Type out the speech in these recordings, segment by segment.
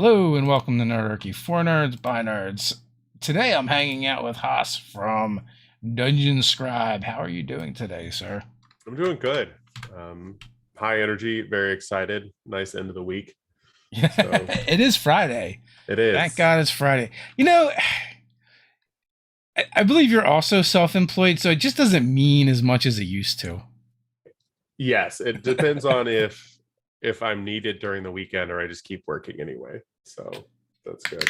Hello and welcome to Nerdarchy for Nerds by Nerds. Today I'm hanging out with Haas from Dungeon Scribe. How are you doing today, sir? I'm doing good. Um, High energy, very excited. Nice end of the week. Yeah, So it is Friday. it Thank is. God it's Friday. I believe you're also self-employed, so it just doesn't mean as much as it used to. Yes, it depends on if I'm needed during the weekend or I just keep working anyway. So that's good.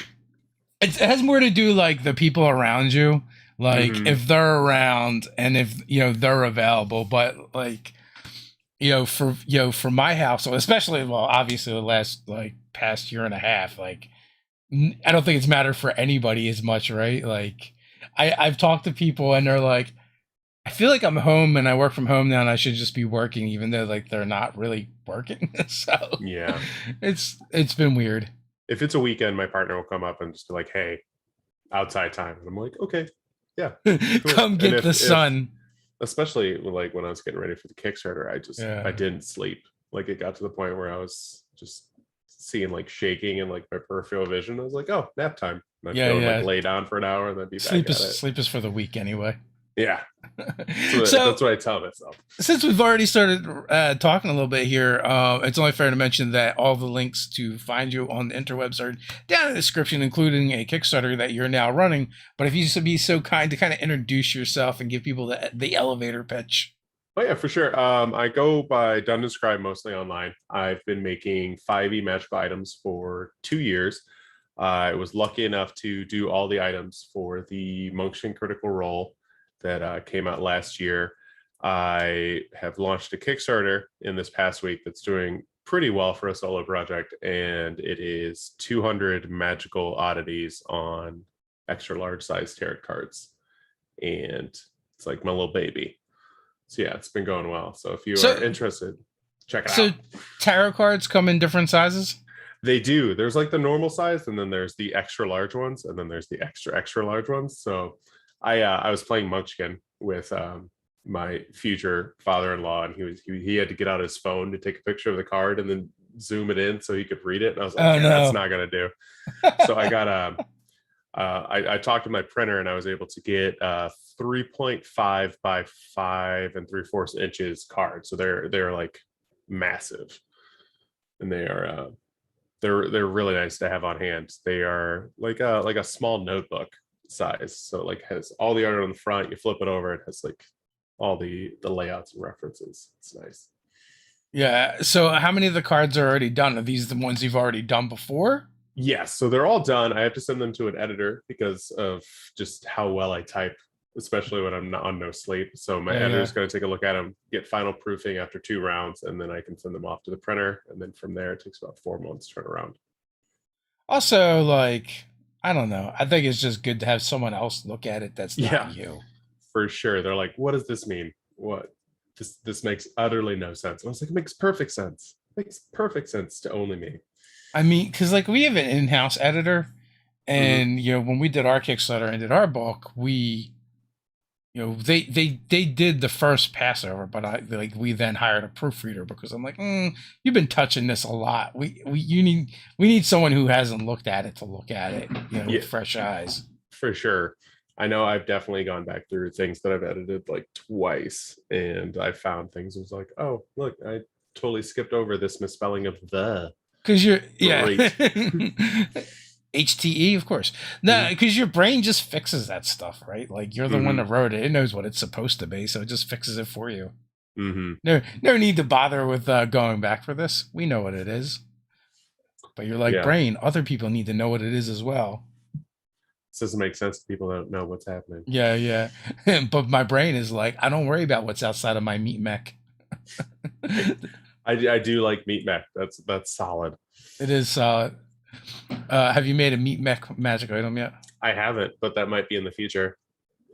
It has more to do like the people around you, like Hmm. if they're around and if they're available. But like for my household, especially, well, obviously the last like past year and a half, like I don't think it's mattered for anybody as much, right? Like I've talked to people and they're like, I feel like I'm home and I work from home now and I should just be working, even though like they're not really working. So Yeah. it's been weird. If it's a weekend, my partner will come up and just be like, "Hey, outside time," and I'm like, "Okay, yeah, cool." Come And get the if sun. especially like when I was getting ready for the Kickstarter, I Yeah. didn't sleep. Like it got to the point where I was just seeing like shaking and like my peripheral vision. I was like, oh, nap time. And I'd Yeah, go and like yeah. lay down for an hour and then be back Sleep is at it. sleep is for the weak anyway. Yeah, So that's what I tell myself. since we've already started talking a little bit here, it's only fair to mention that all the links to find you on the interwebs are down in the description, including a Kickstarter that you're now running. But if you should be so kind to kind of introduce yourself and give people the elevator pitch. Oh yeah, for sure. I go by Dungeon Scribe mostly online. I've been making 5e magical items for 2 years. I was lucky enough to do all the items for the Monkshin Critical Role that came out last year. I have launched a Kickstarter in this past week that's doing pretty well for a solo project, and it is 200 magical oddities on extra large size tarot cards. And it's like my little baby. So yeah, it's been going well. So if you are So interested, check it so out. tarot cards come in different sizes. They do. There's like the normal size, and then there's the extra large ones, and then there's the extra large ones. So I was playing Munchkin with my future father-in-law, and he had to get out his phone to take a picture of the card and then zoom it in so he could read it. And I was like, Oh yeah, that's no. not gonna do. So I got I talked to my printer and I was able to get 3.5 by 5 3/4 inches cards. So they're like massive, and they're really nice to have on hand. They are like a small notebook size. So it like has all the art on the front. You flip it over, it has like all the layouts and references. It's nice. Yeah. So how many of the cards are already done? Are these the ones you've already done before? Yes, so they're all done. I have to send them to an editor because of just how well I type, especially when I'm not on no sleep. So my Yeah, yeah. editor's going to take a look at them, get final proofing after 2 rounds, and then I can send them off to the printer. And then from there, it takes about 4 months to turn around. Also, like, I don't know. I think it's just good to have someone else look at it that's not Yeah, you. for sure. They're like, "What does this mean? What? This makes utterly no sense." And I was like, "It makes perfect sense. It makes perfect sense to only me." I mean, because like we have an in-house editor, Hmm. and when we did our Kickstarter and did our book, we they did the first passover, but we then hired a proofreader because I'm like, you've been touching this a lot. We need someone who hasn't looked at it to look at it, Yeah, with fresh eyes. for sure. I know I've definitely gone back through things that I've edited like twice, and I found things that was like, oh, look, I totally skipped over this misspelling of the. Because you're, yeah. Great. HTE, of course. No, Mhm. because your brain just fixes that stuff, right? Like you're the one that Mhm. wrote it. It knows what it's supposed to be, so it just fixes it for you. Mhm. No need to bother with going back for this. We know what it is. But you're like, Yeah, brain, other people need to know what it is as well. this doesn't make sense to people that don't know what's happening. Yeah, yeah. But my brain is like, I don't worry about what's outside of my meat mech. I, I do like meat mech. That's solid. It is. Have you made a meat mech magic item yet? I haven't, but that might be in the future.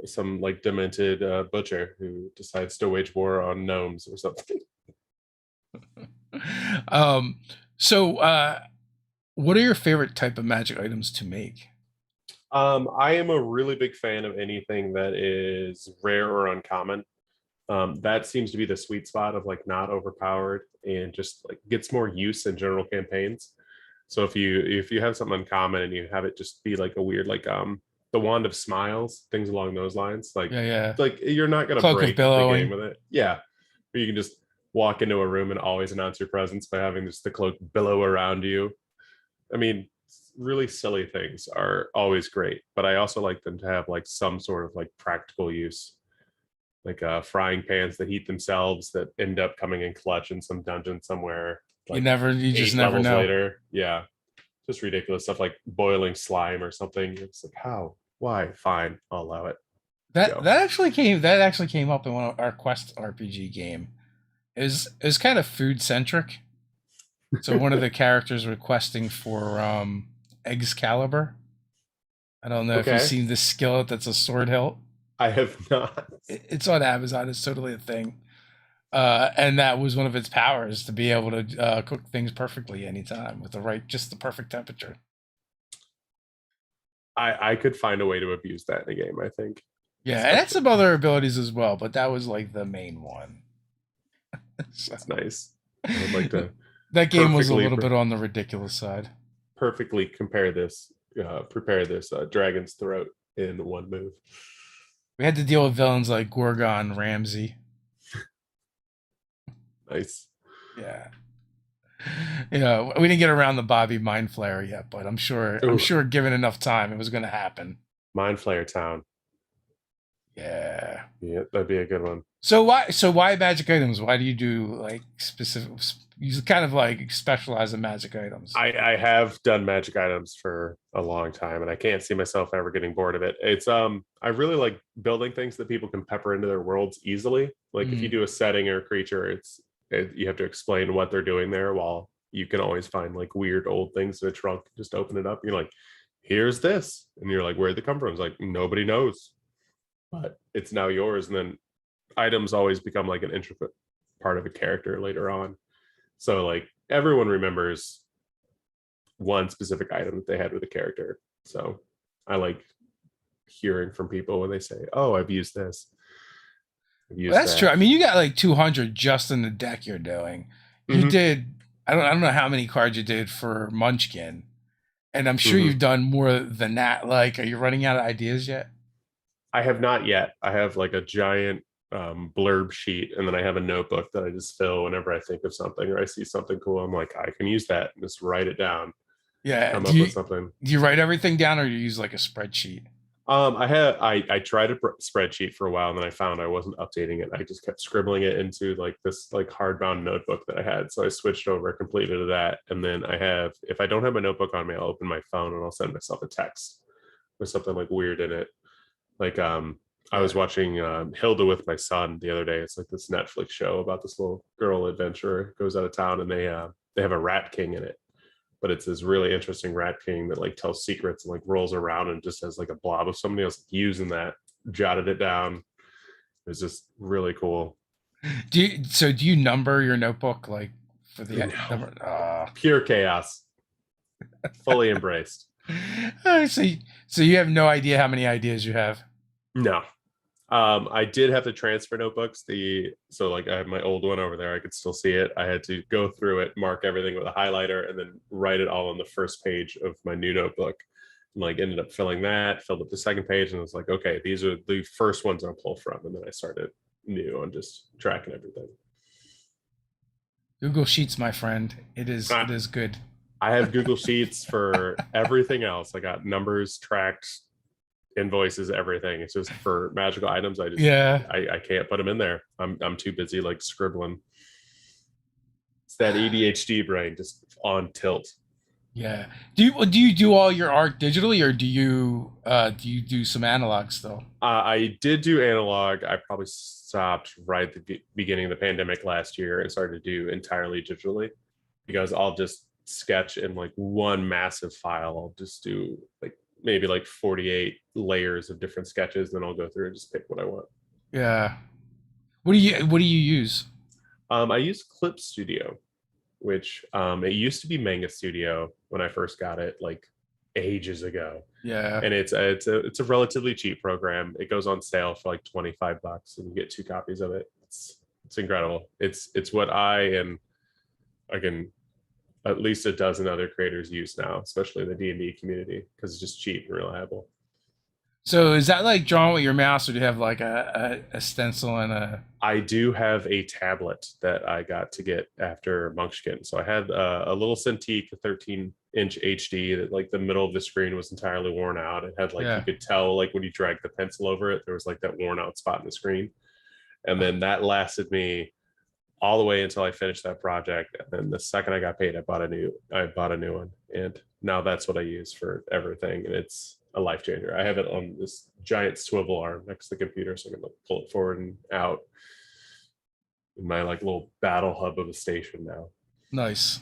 Some like demented butcher who decides to wage war on gnomes or something. um. So, what are your favorite type of magic items to make? I am a really big fan of anything that is rare or uncommon. That seems to be the sweet spot of like not overpowered and just like gets more use in general campaigns. So if you have something uncommon and you have it just be like a weird like the wand of smiles, things along those lines, Yeah, yeah. like you're not gonna Cloak of break the game billowing. with it. Yeah. Or you can just walk into a room and always announce your presence by having just the cloak billow around you. I mean, really silly things are always great, but I also like them to have like some sort of like practical use, like frying pans that heat themselves that end up coming in clutch in some dungeon somewhere, like You just eight never levels know. later. Yeah, just ridiculous stuff like boiling slime or something. It's like, how? Why? Fine, I'll allow it. Go. That actually came up in one of our Quest RPG game. It was kind of food centric. So one of the characters requesting for Excalibur. I don't know if you've Okay, seen this skillet that's a sword hilt. I have not. It's on Amazon. It's totally a thing. And that was one of its powers to be able to cook things perfectly anytime with just the perfect temperature. I could find a way to abuse that in a game. I think Yeah, and that's especially some other abilities as well, but that was like the main one. So, it's nice. I would like to that game was a perfectly little bit on the ridiculous side. perfectly prepare this dragon's throat in one move. We had to deal with villains like Gorgon Ramsay. Nice. Yeah. Yeah, we didn't get around the Bobby Mind Flayer yet, but I'm Ooh, sure given enough time it was going to happen. Mind Flayer Town. Yeah. Yeah, that'd be a good one. So why magic items? Why do you do like specific you kind of like specialize in magic items? I have done magic items for a long time and I can't see myself ever getting bored of it. It's I really like building things that people can pepper into their worlds easily. Like if you Mm. do a setting or a creature, you have to explain what they're doing there while you can always find like weird old things in a trunk, just open it up. You're like, here's this. And you're like, where'd it come from? It's like nobody knows, but it's now yours. And then items always become like an intricate part of a character later on. So like everyone remembers one specific item that they had with a character. So I like hearing from people when they say, "Oh, I've used this, I've Well, used that's true. that." I mean, you got like 200 just in the deck you're doing. You Hmm. did I don't know how many cards you did for Munchkin, and I'm sure Hmm. you've done more than that. Like, are you running out of ideas yet? I have not yet. I have like a giant blurb sheet, and then I have a notebook that I just fill whenever I think of something or I see something cool. I'm like, I can use that, and just write it down, Yeah. come up with something. Do you write everything down or you use like a spreadsheet? I tried a spreadsheet for a while and then I found I wasn't updating it. I just kept scribbling it into like this like hardbound notebook that I had. So I switched over completely to that. And then I have, if I don't have my notebook on me, I'll open my phone and I'll send myself a text with something like weird in it. Like I Yeah. was watching Hilda with my son the other day. It's like this Netflix show about this little girl adventurer goes out of town and they have a rat king in it, but it's this really interesting rat king that like tells secrets and like rolls around and just has like a blob of somebody else using that, jotted it down. It was just really cool. Do you number your notebook like for the No, number? pure chaos, fully embraced. Uh, so you, so you have no idea how many ideas you have. No, I did have to transfer notebooks. So like I have my old one over there. I could still see it. I had to go through it, mark everything with a highlighter, and then write it all on the first page of my new notebook. And like ended up filling that, filled up the second page, and was like, okay, these are the first ones I'll pull from. And then I started new on just tracking everything. Google Sheets, my friend. It Ah, is good. I have Google Sheets for everything else. I got numbers tracked, invoices, everything. It's just for magical items. Yeah. I can't put them in there. I'm too busy like scribbling. It's that ADHD brain just on tilt. Yeah. Do you do all your art digitally or do you do some analog still? I did do analog. I probably stopped right at the beginning of the pandemic last year and started to do entirely digitally because I'll just sketch in like one massive file. I'll just do like maybe like 48 layers of different sketches. Then I'll go through and just pick what I want. Yeah. What do you use? I use Clip Studio, which it used to be Manga Studio when I first got it, like ages ago. Yeah. And it's a relatively cheap program. It goes on sale for like $25 and you get two copies of it. It's incredible. It's what I can at least a dozen other creators use now, especially in the D&D community, because it's just cheap and reliable. So is that like drawing with your mouse, or do you have like a stencil and a? I do have a tablet that I got to get after Munchkin. So I had a little Cintiq 13-inch HD that like the middle of the screen was entirely worn out. It had like you Yeah. could tell like when you dragged the pencil over it, there was like that worn out spot in the screen. And then that lasted me all the way until I finished that project. And then the second I got paid, I bought a new one. And now that's what I use for everything. And it's a life changer. I have it on this giant swivel arm next to the computer, so I can like, pull it forward and out in my like little battle hub of a station now. Nice.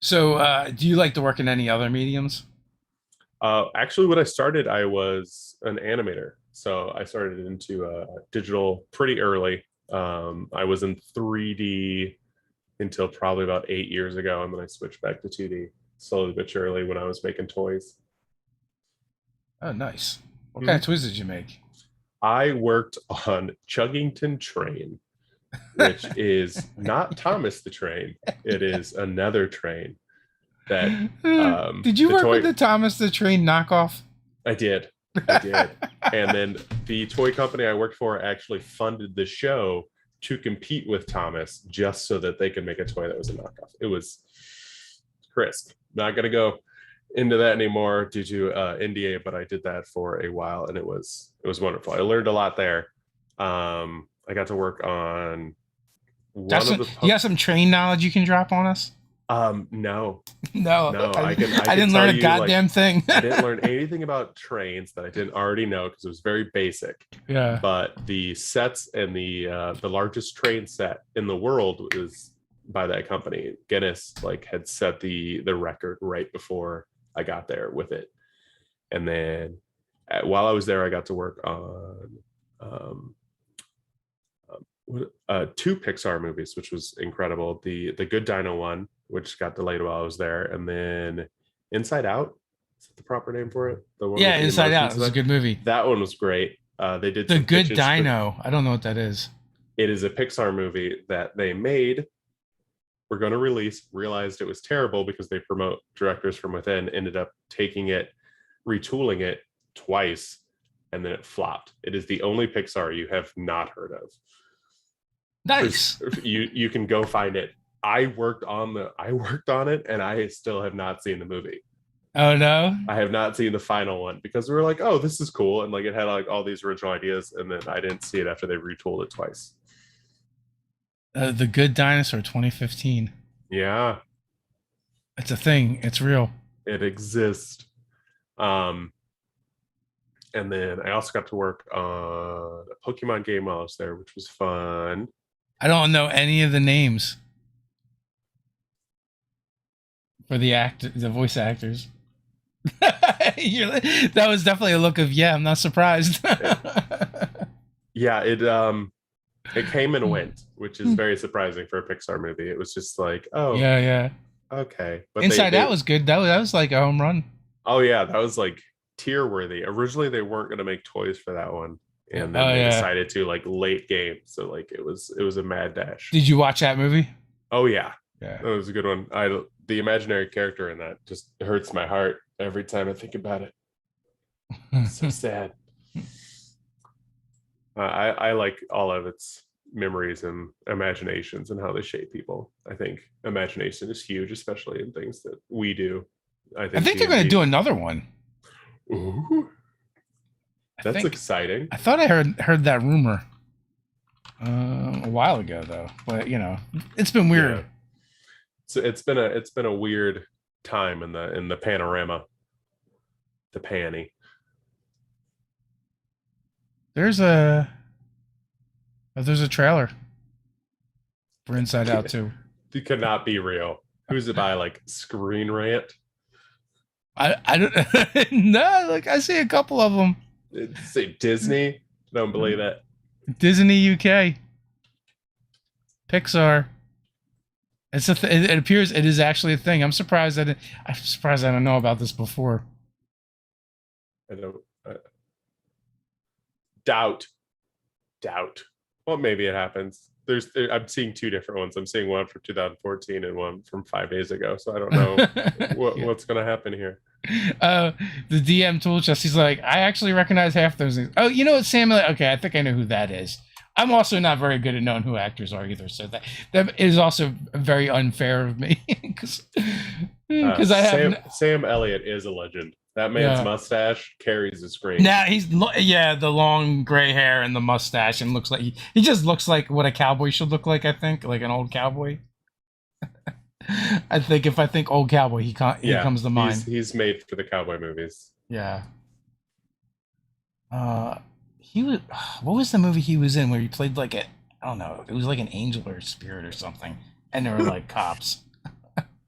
So, do you like to work in any other mediums? Actually, when I started, I was an animator. So I started into digital pretty early. I was in 3D until probably about 8 years ago, and then I switched back to 2D slowly but surely when I was making toys. Oh, nice. What kind Mhm. of toys did you make? I worked on Chuggington Train, which is not Thomas the Train. It is another train that Did you the work with toy the Thomas the Train knockoff? I did. I did. And then the toy company I worked for actually funded the show to compete with Thomas just so that they could make a toy that was a knockoff. It was crisp. Not going to go into that anymore due to NDA, but I did that for a while and it was wonderful. I learned a lot there. I got to work on That's one of the you got some train knowledge you can drop on us? no, No, no, I I can didn't tell learn a you like goddamn thing. I didn't learn anything about trains that I didn't already know because it was very basic. Yeah. But the sets and the largest train set in the world was by that company. Guinness like had set the record right before I got there with it. And then while I was there, I got to work on um, two Pixar movies, which was incredible. The Good Dino one, which got delayed while I was there, and then Inside Out. Is that the proper name for it? The one Yeah, with the Inside Out. emotions. It was a good movie. That one was great. They did The some Good pitches for. Dino. I don't know what that is. It is a Pixar movie that they made. We're going to release. Realized it was terrible because they promote directors from within. Ended up taking it, retooling it twice, and then it flopped. It is the only Pixar you have not heard of. Nice. You can go find it. I worked on it and I still have not seen the movie. Oh no. I have not seen the final one because we were like, oh, this is cool. And like it had like all these original ideas, and then I didn't see it after they retooled it twice. The Good Dinosaur 2015. Yeah. It's a thing. It's real. It exists. And then I also got to work on a Pokemon game while I was there, which was fun. I don't know any of the names for the voice actors. That was definitely a look of I'm not surprised. Yeah, it came and went, which is very surprising for a Pixar movie. It was just like, oh, yeah. okay. But Inside Out was good. That was like a home run. Oh yeah, that was like tier worthy. Originally, they weren't going to make toys for that one, and then they decided to like late game. So like it was a mad dash. Did you watch that movie? Oh yeah, Yeah, that was a good one. The imaginary character in that just hurts my heart every time I think about it. It's so sad. I like all of its memories and imaginations and how they shape people. I think imagination is huge, especially in things that we do. I think they're going to do another one. Ooh, that's exciting. I thought I heard that rumor a while ago, though. But it's been weird. Yeah. So it's been a weird time in the panorama, the panny. There's a trailer for Inside Out too. It could not be real. Who's it by? Like Screen Rant? I don't no, like I see a couple of them. Say Disney. Don't believe it. Disney UK, Pixar. It's it appears it is actually a thing. I'm surprised I don't know about this before. I don't doubt. Well, maybe it happens. I'm seeing two different ones. I'm seeing one from 2014 and one from 5 days ago. So I don't know Yeah. what's going to happen here. Uh, the DM told us, he's like, I actually recognize half those things. Oh, you know what, Samuel? Okay, I think I know who that is. I'm also not very good at knowing who actors are either, so that is also very unfair of me because I have Sam Elliott is a legend. That man's yeah. mustache carries the screen. Now the long gray hair and the mustache and looks like he just looks like what a cowboy should look like. I think like an old cowboy. I think if I think old cowboy, he comes to mind. He's made for the cowboy movies. Yeah. He was. What was the movie he was in where he played like a? I don't know. It was like an angel or a spirit or something, and there were like cops.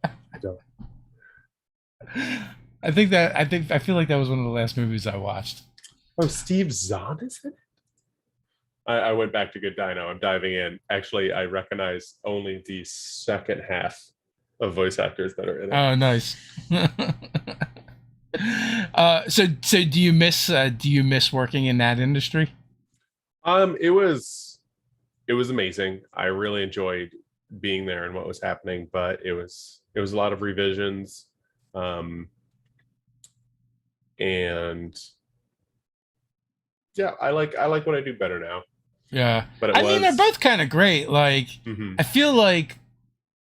I don't. I feel like that was one of the last movies I watched. Oh, Steve Zahn is in it? I went back to Good Dino. I'm diving in. Actually, I recognize only the second half of voice actors that are in it. Oh, nice. So do you miss working in that industry? It was amazing. I really enjoyed being there and what was happening, but it was a lot of revisions. And yeah, I like what I do better now. Yeah, but I mean, they're both kind of great. Like, I feel like,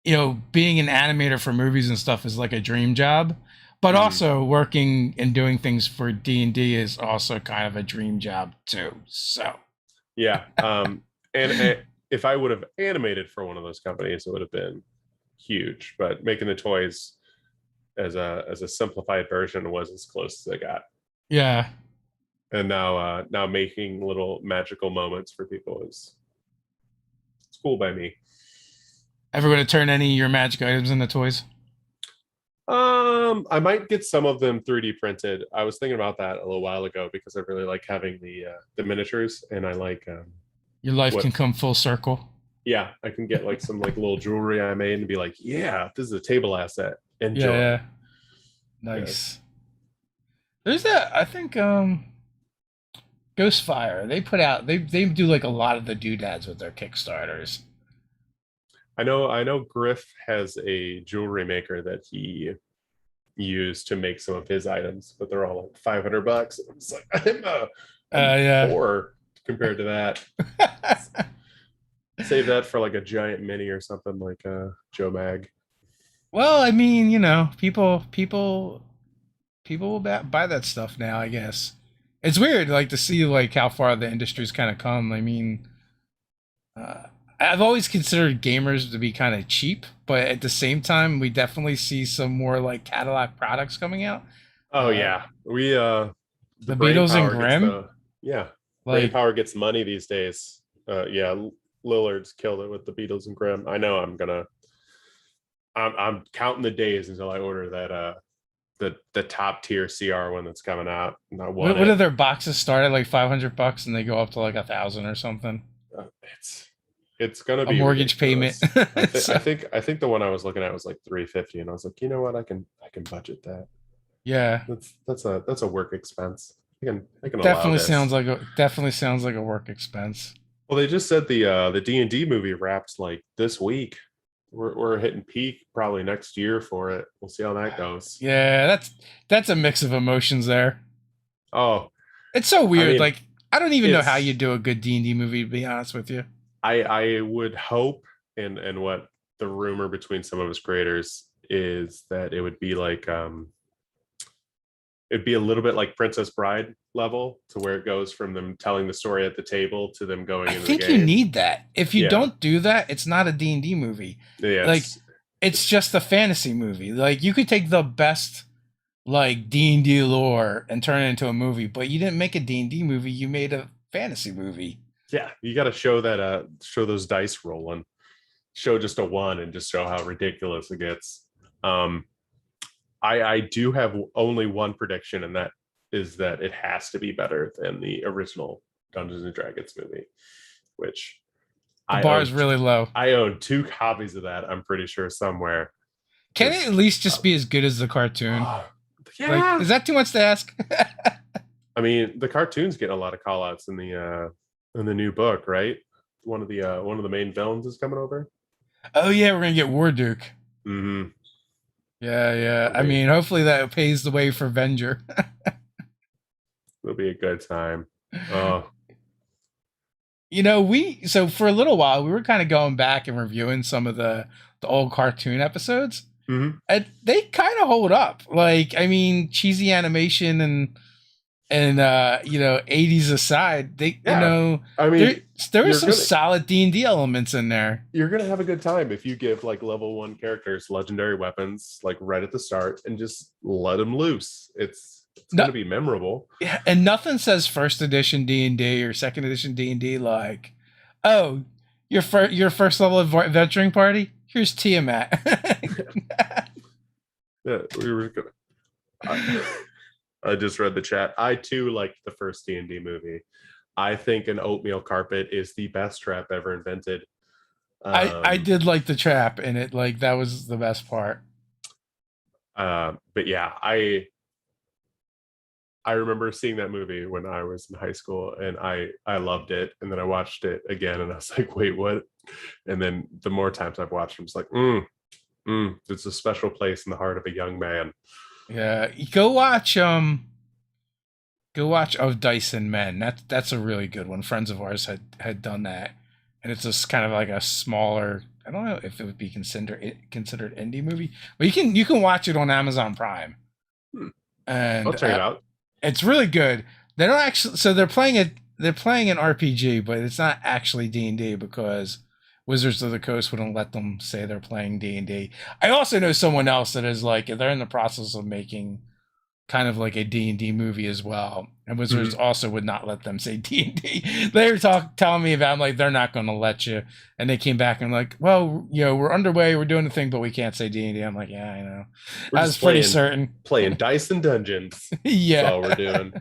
being an animator for movies and stuff is like a dream job, but also working and doing things for D&D is also kind of a dream job too. So yeah, and if I would have animated for one of those companies, it would have been huge. But making the toys as a simplified version was as close as I got. Yeah. And now making little magical moments for people it's cool by me. Ever going to turn any of your magic items into toys? I might get some of them 3D printed. I was thinking about that a little while ago because I really like having the miniatures, and I like your life can come full circle. Yeah, I can get like some like little jewelry I made and be like, yeah, this is a table asset. Enjoy. Yeah. Nice. Yeah. There's that. I think Ghostfire. They do like a lot of the doodads with their Kickstarters. I know Griff has a jewelry maker that he used to make some of his items, but they're all like $500. I'm just like, I'm poor compared to that. Save that for like a giant mini or something like Joe Mag. Well, I mean, people will buy that stuff now, I guess. It's weird, like, to see like how far the industry's kind of come. I mean, I've always considered gamers to be kind of cheap, but at the same time, we definitely see some more like catalog products coming out. Oh yeah, we the Beatles and Grimm. Brainpower gets money these days. Yeah, Lillard's killed it with the Beatles and Grimm. I know I'm counting the days until I order that the top tier CR one that's coming out. What do their boxes start at, like $500 and they go up to like 1,000 or something? It's gonna be a mortgage payment. I think the one I was looking at was like $350, and I was like, you know what, I can budget that. Yeah, that's a work expense. I can definitely sounds like a work expense. Well, they just said the D&D movie wraps like this week. We're hitting peak probably next year for it. We'll see how that goes. Yeah, that's a mix of emotions there. Oh, it's so weird. I mean, like, I don't even know how you do a good D&D movie, to be honest with you. I would hope, and what the rumor between some of his creators is that it would be like it'd be a little bit like Princess Bride level, to where it goes from them telling the story at the table to them going into the game. I think you need that. If you don't do that, it's not a D&D movie. Yeah, like it's just a fantasy movie. Like, you could take the best like D&D lore and turn it into a movie, but you didn't make a D&D movie, you made a fantasy movie. Yeah, you got to show that show those dice rolling. Show just a 1 and just show how ridiculous it gets. I do have only one prediction, and that is that it has to be better than the original Dungeons and Dragons movie, which the bar is really low. I own 2 copies of that, I'm pretty sure, somewhere. Can it at least just be as good as the cartoon? Yeah. Like, is that too much to ask? I mean, the cartoon's getting a lot of call outs in the new book, right? one of the main villains is coming over. Oh yeah, we're gonna get Warduke. Mm-hmm. Yeah, yeah. It'll I be mean, hopefully that paves the way for Venger. it'll be a good time. Oh, We so for a little while we were kind of going back and reviewing some of the old cartoon episodes, hmm and they kind of hold up. Like, I mean, cheesy animation and 80s aside, they yeah. I there mean, there were you're some gonna solid D&D elements in there. you're gonna have a good time if you give like level one characters legendary weapons like right at the start and just let them loose. It's No, gonna be memorable. yeah, and nothing says first edition D&D or second edition D&D like, oh, your first level adventuring party. Here's Tiamat. Yeah, we were gonna. I just read the chat. I too liked the first D&D movie. I think an oatmeal carpet is the best trap ever invented. I Um, did like the trap in it. Like that was the best part. but yeah, I remember seeing that movie when I was in high school, and I loved it. And then I watched it again, and I was like, wait, what? And then the more times I've watched it, it's like, it's a special place in the heart of a young man. Yeah, go watch Of Dice and Men. That's a really good one. Friends of ours had done that, and it's just kind of like a smaller. I don't know if it would be considered indie movie, but you can watch it on Amazon Prime, Hmm, I'll and check it out. it's really good. They don't actually, so they're playing an RPG, but it's not actually D&D because Wizards of the Coast wouldn't let them say they're playing D&D. I also know someone else that is like they're in the process of making kind of like a D&D movie as well. And Wizards Mhm. also would not let them say D&D. They were telling me about, I'm like, they're not going to let you. And they came back and like, well, we're underway, we're doing the thing, but we can't say D&D. I'm like, yeah, I know. We're I was just pretty certain. playing dice and dungeons. That's Yeah. all we're doing.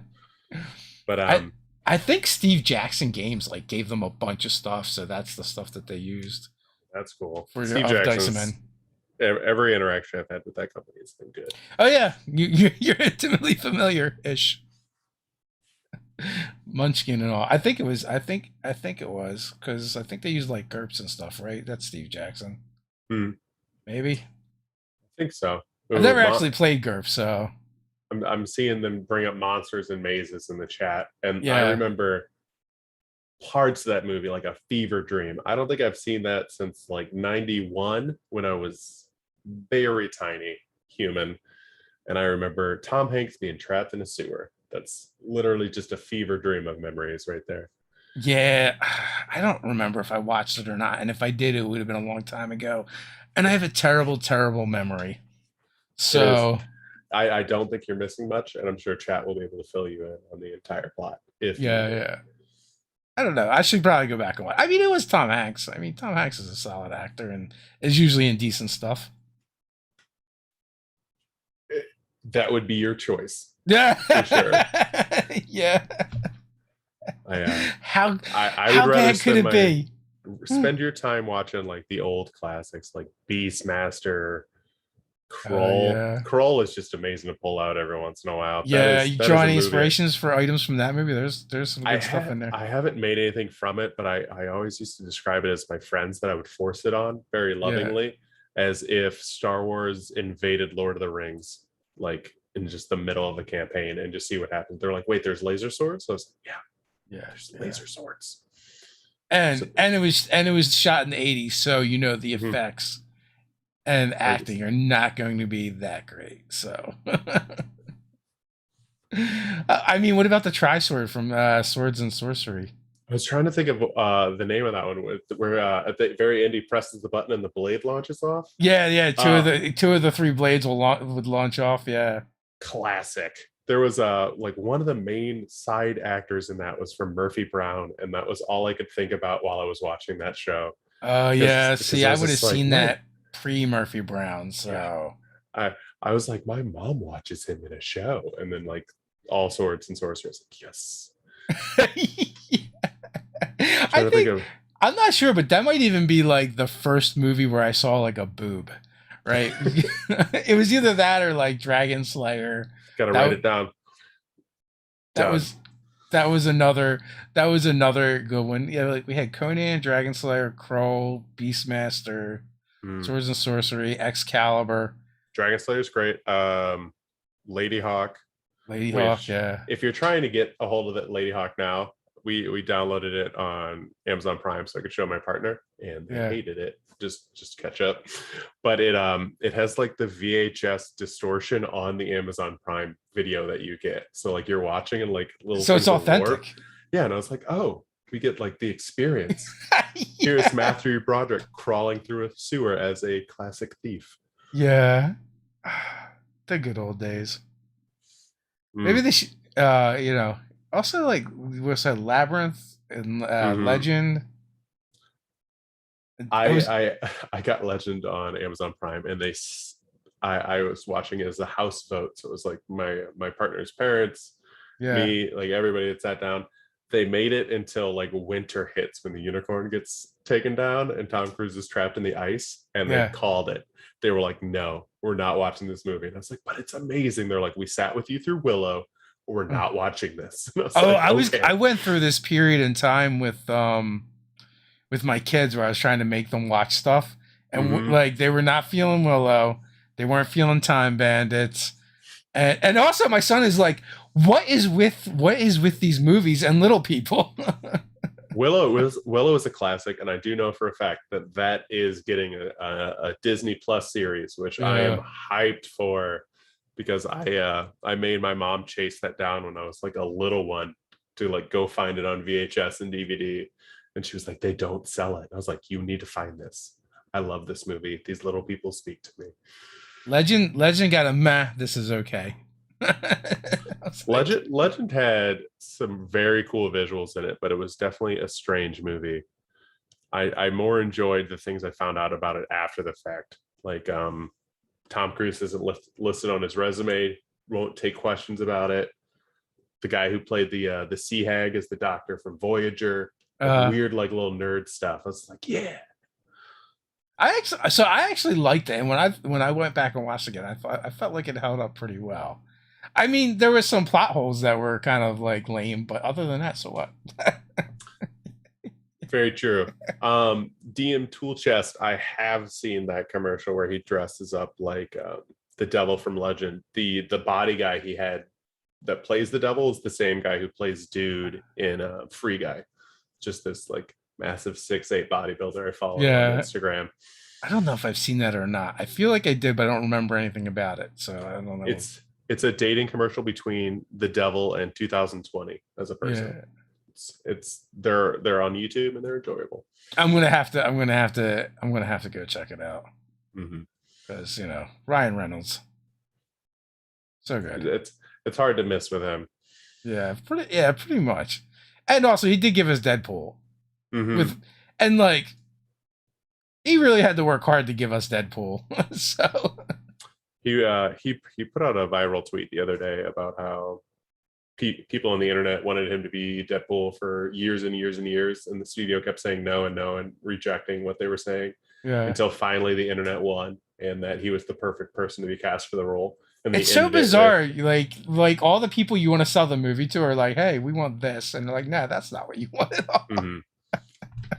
But I I think Steve Jackson Games like gave them a bunch of stuff, so that's the stuff that they used that's cool. for Steve of Dice Jackson's Men. every interaction I've had with that company has been good. Oh yeah, you're intimately familiar ish. Munchkin and all. I think it was because I think they used like GURPS and stuff, right? That's Steve Jackson. Hmm, Maybe I think so. I've Ooh, never actually played GURPS, so I'm seeing them bring up monsters and mazes in the chat, and I yeah, remember parts of that movie like a fever dream. I don't think I've seen that since like 91 when I was very tiny human. And I remember Tom Hanks being trapped in a sewer. That's literally just a fever dream of memories right there. yeah. I don't remember if I watched it or not, and if I did, it would have been a long time ago. And I have a terrible, terrible memory. It is. So I don't think you're missing much, and I'm sure chat will be able to fill you in on the entire plot if yeah, needed. yeah. I don't know. I should probably go back and watch. I mean, it was Tom Hanks. I mean, Tom Hanks is a solid actor and is usually in decent stuff. That would be your choice Yeah, for sure. yeah. I How I would how rather bad could it be? spend your time watching like the old classics like Beastmaster, Oh Kroll. yeah, Kroll is just amazing to pull out every once in a while. yeah. You That draw is a any movie. inspirations for items from that movie? There's some good stuff in there. I haven't made anything from it, but I always used to describe it as my friends that I would force it on very Yeah, lovingly, as if Star Wars invaded Lord of the Rings, like in just the middle of the campaign, and just see what happens. They're like, wait, there's laser swords? So I was like, yeah, yeah, there's yeah. laser swords. So, And it was shot in the '80s, so the mhm. effects and I just acting are not going to be that great. So. I mean, what about the Tri-Sword from Swords and Sorcery? I was trying to think of the name of that one with where at the very end he presses the button and the blade launches off. Yeah, yeah. Two of Uh the two of the three blades would launch off. Yeah. Classic. There was like one of the main side actors in that was from Murphy Brown, and that was all I could think about while I was watching that show. Oh Because yeah. See, I I was would have just like, seen my that pre Murphy Brown. yeah, So. I I was like, my mom watches him in a show, and then like all swords and sorcerers. Like, yes. I Trying to think think of I'm not sure, but that might even be like the first movie where I saw like a boob. Right. It was either that or like Dragon Slayer. gotta write That it down. that Done. was that was another good one. Yeah, like we had Conan, Dragon Slayer, Kroll, Beastmaster, Mm. Swords and Sorcery, Excalibur, Dragon Slayer's great. Lady Hawk, Lady Hawk. which Yeah, if you're trying to get a hold of it, Lady Hawk now, we downloaded it on Amazon Prime so I could show my partner, and they yeah. hated it. Just catch up, but it has like the VHS distortion on the Amazon Prime video that you get. So like you're watching and like little So it's things will warp. authentic. Yeah, and I was like, oh, we get like the experience. Here's Yeah. Matthew Broderick crawling through a sewer as a classic thief. Yeah. The good old days. Maybe Mm. they should, also like what's that, Labyrinth and Hmm. Legend. It was, I got Legend on Amazon Prime, and I was watching it as a house vote, so it was like my partner's parents, yeah, me, like everybody that sat down. They made it until like winter hits when the unicorn gets taken down and Tom Cruise is trapped in the ice, and they yeah. called it. They were like, "No, we're not watching this movie." And I was like, "But it's amazing." They're like, "We sat with you through Willow. We're not watching this." And I was Oh, like, I "Okay." went through this period in time with my kids where I was trying to make them watch stuff, and Hmm. like they were not feeling Willow, they weren't feeling Time Bandits, and also my son is like, what is with these movies and little people? Willow is a classic, and I do know for a fact that that is getting a Disney Plus series, which I am Yeah. hyped for because I made my mom chase that down when I was like a little one to like go find it on VHS and DVD, and she was like, "They don't sell it." I was like, "You need to find this. I love this movie. These little people speak to me." Legend got a meh. This is okay. I was like, Legend had some very cool visuals in it, but it was definitely a strange movie. I more enjoyed the things I found out about it after the fact. Like Tom Cruise isn't listed on his resume, won't take questions about it. The guy who played the Sea Hag is the doctor from Voyager. Like uh, weird, like little nerd stuff. I was like, yeah. I actually liked it, and when I went back and watched it again, I felt like it held up pretty well. I mean, there was some plot holes that were kind of like lame, but other than that, so what? Very true. DM Tool Chest, I have seen that commercial where he dresses up like the devil from Legend. The body guy he had that plays the devil is the same guy who plays Dude in Free Guy. Just this like massive 6'8" bodybuilder I follow on Yeah, Instagram. I don't know if I've seen that or not. I feel like I did, but I don't remember anything about it, so I don't know. It's a dating commercial between the devil and 2020 as a person. Yeah, It's they're on YouTube and they're enjoyable. I'm gonna have to go check it out Mm-hmm. because Ryan Reynolds, so good. It's hard to miss with him. Yeah, pretty much. And also, he did give us Deadpool Mm-hmm. with, and like he really had to work hard to give us Deadpool. So He put out a viral tweet the other day about how people on the internet wanted him to be Deadpool for years and years and years, and the studio kept saying no and no and rejecting what they were saying yeah, until finally the internet won, and that he was the perfect person to be cast for the role. And they it's so ended it with, bizarre. Like all the people you want to sell the movie to are like, hey, we want this, and they're like, nah, that's not what you want at all. mm-hmm.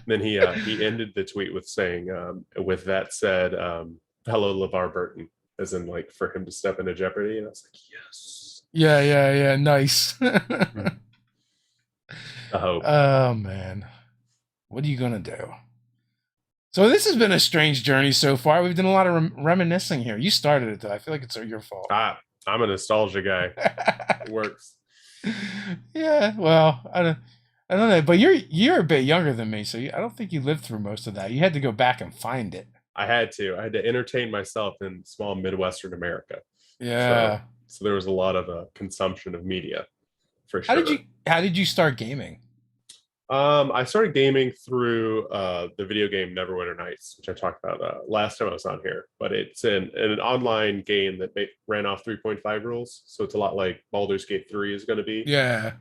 Then he ended the tweet with saying, "With that said, hello LeVar Burton," as in like for him to step into Jeopardy. And I was like, yes, Yeah, nice. I hope. Oh man, what are you gonna do? So this has been a strange journey so far. We've done a lot of reminiscing here. You started it though. I feel like it's your fault. I'm a nostalgia guy. It works. Yeah, well, I don't know, but you're a bit younger than me, so I don't think you lived through most of that. You had to go back and find it. I had to entertain myself in small Midwestern America. So Yeah. so there was a lot of consumption of media for sure. How did you start gaming? I started gaming through the video game Neverwinter Nights, which I talked about last time I was on here. But it's an online game that ran off 3.5 rules, so it's a lot like Baldur's Gate 3 is going to be. Yeah.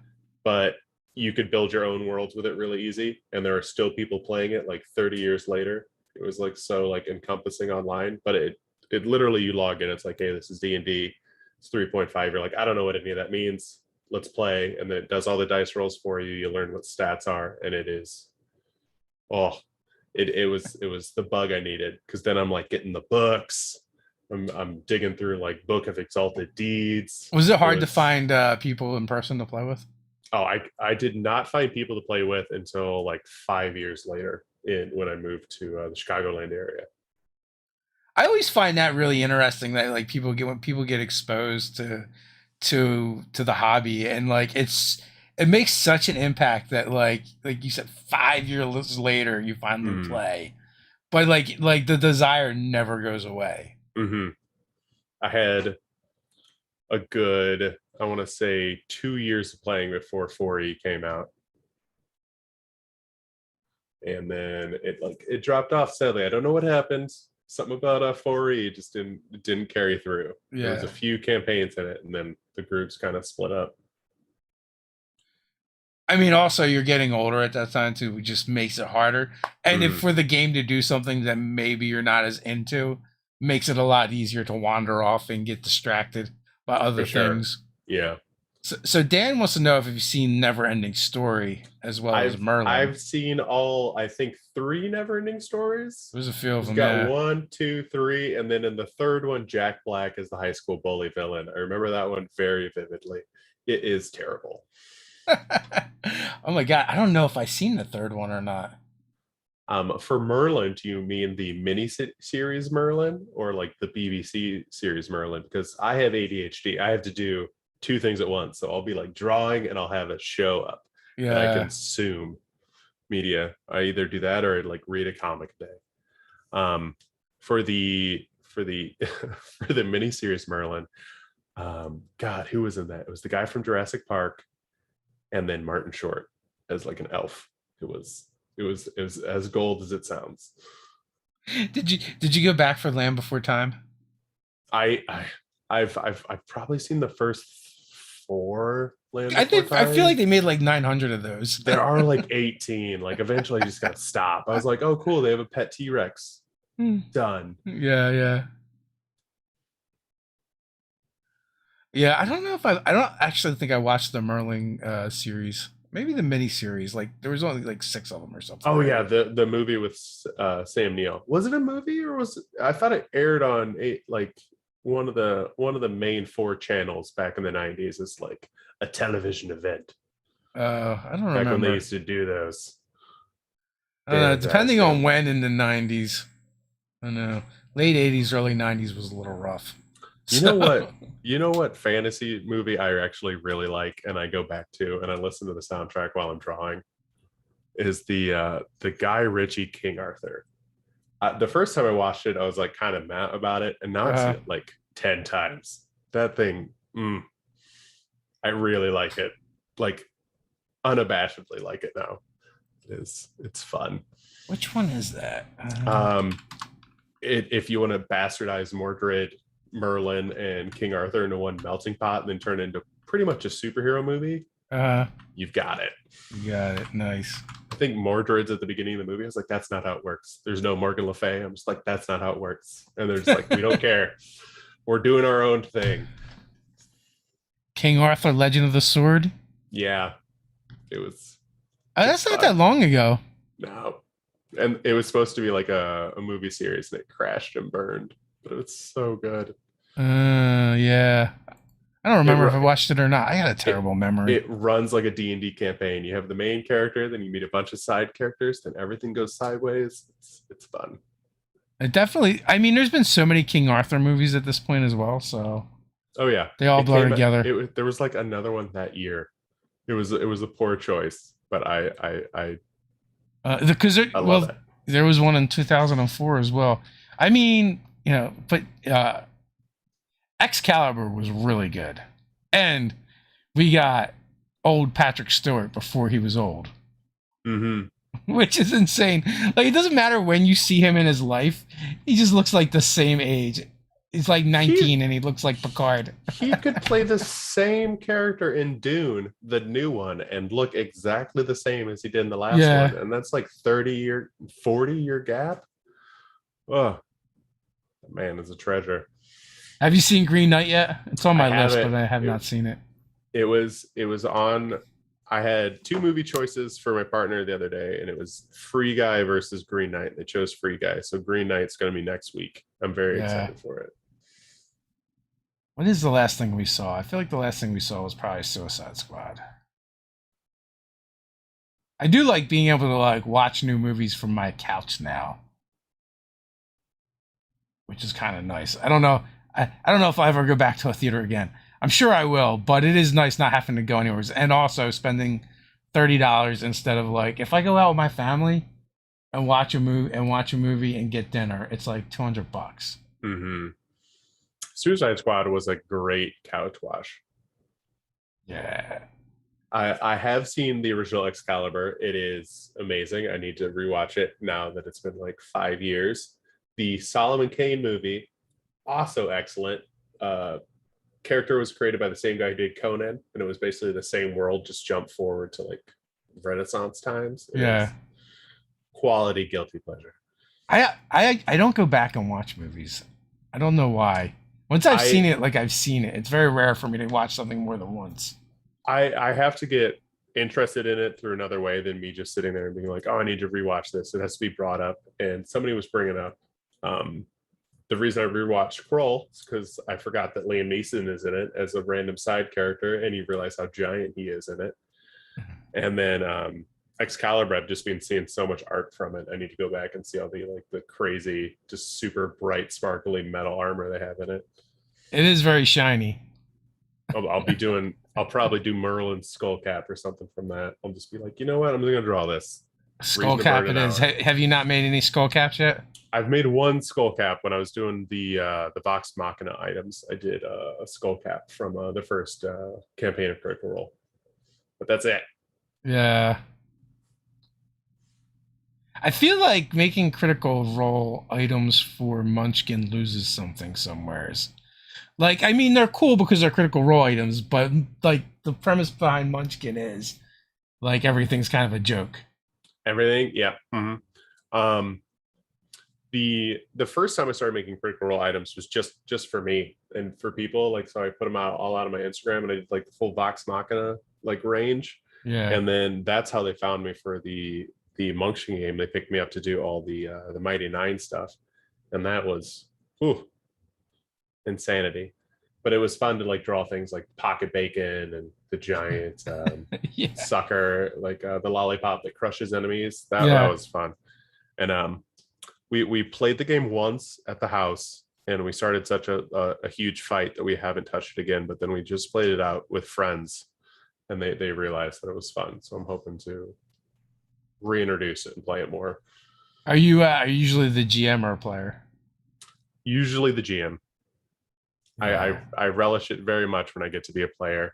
But you could build your own worlds with it really easy, and there are still people playing it like 30 years later. It was like so like encompassing online, but it literally you log in, it's like, hey, this is D&D, it's 3.5. You're like, I don't know what any of that means. let's play, and then it does all the dice rolls for you. You learn what stats are, and it is, oh, it was the bug I needed, because then I'm like getting the books. I'm digging through like Book of Exalted Deeds. Was it hard to was find people in person to play with? Oh, I did not find people to play with until like 5 years later, in when I moved to the Chicagoland area. I always find that really interesting that like people get when people get exposed to the hobby, and like it makes such an impact that like you said 5 years later you finally Mm. play, but like the desire never goes away. Hmm. I had a good, I want to say, 2 years of playing before 4E came out, and then it dropped off. Sadly, I don't know what happened. Something about 4E just didn't carry through. There was a Yeah. few campaigns in it, and then the groups kind of split up. I mean, also you're getting older at that time too, which just makes it harder. And if Mm, for the game to do something that maybe you're not as into, makes it a lot easier to wander off and get distracted by for other sure. things. Yeah. So Dan wants to know if you've seen Neverending Story as well as Merlin. I've seen all, I think, three Neverending Stories. There's a few of We've them, got yeah. 1, 2, 3, and then in the third one, Jack Black is the high school bully villain. I remember that one very vividly. It is terrible. Oh my god, I don't know if I've seen the third one or not. For Merlin, do you mean the mini series Merlin, or like the BBC series Merlin? Because I have ADHD. I have to do two things at once. So I'll be like drawing, and I'll have a show up, and I Yeah. consume media. I either do that or like read a comic a day. For the for the miniseries Merlin, God, who was in that? It was the guy from Jurassic Park, and then Martin Short as like an elf. It was as gold as it sounds. Did you go back for Land Before Time? I, I I've probably seen the first four Land I Before think I feel like Time. they made like 900 of those. There are like 18. Like eventually I just gotta stop. I was like, oh cool, they have a pet T-Rex. Done. Yeah, yeah. Yeah, I don't know if I don't actually think I watched the Merlin series. Maybe the mini series. Like there was only like 6 of them or something, Oh right? yeah, the movie with Sam Neill. Was it a movie, or was it, I thought it aired on like one of the main four channels back in the 90s as like a television event, I don't back when they remember. used to do those. I don't know, depending on Fantastic. when in the 90s. I don't know. Late 80s, early 90s was a little rough. You know what? So, You know what fantasy movie I actually really like, and I go back to and I listen to the soundtrack while I'm drawing, is the Guy Ritchie King Arthur. The first time I watched it, I was like kind of mad about it, and now I've seen uh, it like 10 times. That thing, I really like it, like unabashedly like it now. It's fun. which one is that? Um, if you want to bastardize Mordred, Merlin, and King Arthur into one melting pot, and then turn it into pretty much a superhero movie, Uh, you've got it. you got it. Nice. I think Mordred's at the beginning of the movie. I was like, that's not how it works. There's no Morgan Le Fay. I'm just like, that's not how it works. And they're just like, we don't care. We're doing our own thing. King Arthur, Legend of the Sword. Yeah, it was. It's That's not fun. that long ago. No, and it was supposed to be like a movie series that crashed and burned, but it's so good. Yeah. I don't remember if I It watched it or not. I got a it terrible memory. it runs like a D&D campaign. You have the main character, then you meet a bunch of side characters, then everything goes sideways. It's fun. It definitely. I mean, there's been so many King Arthur movies at this point as well, so Oh yeah, they all it blur came. together. There was like another one that year. It was a poor choice, but Because I love well, it. there was one in 2004 as well. I mean, but Excalibur was really good, and we got old Patrick Stewart before he was old, Hmm. which is insane. Like it doesn't matter when you see him in his life, he just looks like the same age. He's like He 19 and he looks like Picard. he could play the same character in Dune, the new one, and look exactly the same as he did in the last Yeah. one, and that's like 30-year, 40-year gap. Oh, man is a treasure. Have you seen Green Knight yet? It's on I my list, haven't. but I have It, not seen it. It was on. I had two movie choices for my partner the other day, and it was Free Guy versus Green Knight. They chose Free Guy, so Green Knight's going to be next week. I'm very Yeah. excited for it. What is the last thing we saw? I feel like the last thing we saw was probably Suicide Squad. I do like being able to like watch new movies from my couch now, which is kind of nice. I don't know. I don't know if I ever go back to a theater again. I'm sure I will, but it is nice not having to go anywhere and also spending $30 instead of like if I go out with my family and watch a movie and get dinner, it's like $200. Hmm. Suicide Squad was a great couch watch. Yeah. I have seen the original Excalibur. It is amazing. I need to rewatch it now that it's been like 5 years. The Solomon Kane movie, also excellent. Character was created by the same guy who did Conan, and it was basically the same world, just jump forward to like Renaissance times. It is Yeah. quality guilty pleasure. I don't go back and watch movies. I don't know why. Once I've seen I it, like I've seen it. It's very rare for me to watch something more than once. I have to get interested in it through another way than me just sitting there and being like, oh, I need to rewatch this. It has to be brought up. And somebody was bringing up um, the reason I rewatched Kroll is because I forgot that Liam Neeson is in it as a random side character, and you realize how giant he is in it. And then Excalibur, I've just been seeing so much art from it. I need to go back and see all the crazy, just super bright, sparkly metal armor they have in it. It is very shiny. I'll probably do Merlin's skull cap or something from that. I'll just be like, you know what? I'm going to draw this. Skull cap it is. Have you not made any skull caps yet? I've made one skull cap when I was doing the Vox Machina items. I did a skull cap from the first campaign of Critical Role, but that's it. Yeah. I feel like making critical role items for Munchkin loses something somewheres. Like, I mean, they're cool because they're critical role items, but like the premise behind Munchkin is like everything's kind of a joke. Everything, yeah. Um, the first time I started making critical role items was just for me and for people. Like, so I put them all out on my Instagram, and I did like the full Vox Machina like range, Yeah. and then that's how they found me for the Munchkin game. They picked me up to do all the Mighty Nine stuff, and that was insanity. But it was fun to like draw things like Pocket Bacon and the giant Yeah. sucker, like the lollipop that crushes enemies. That was fun. And we played the game once at the house, and we started such a huge fight that we haven't touched it again. But then we just played it out with friends, and they realized that it was fun. So I'm hoping to reintroduce it and play it more. Are you usually the GM or player? Usually the GM. Yeah. I relish it very much when I get to be a player.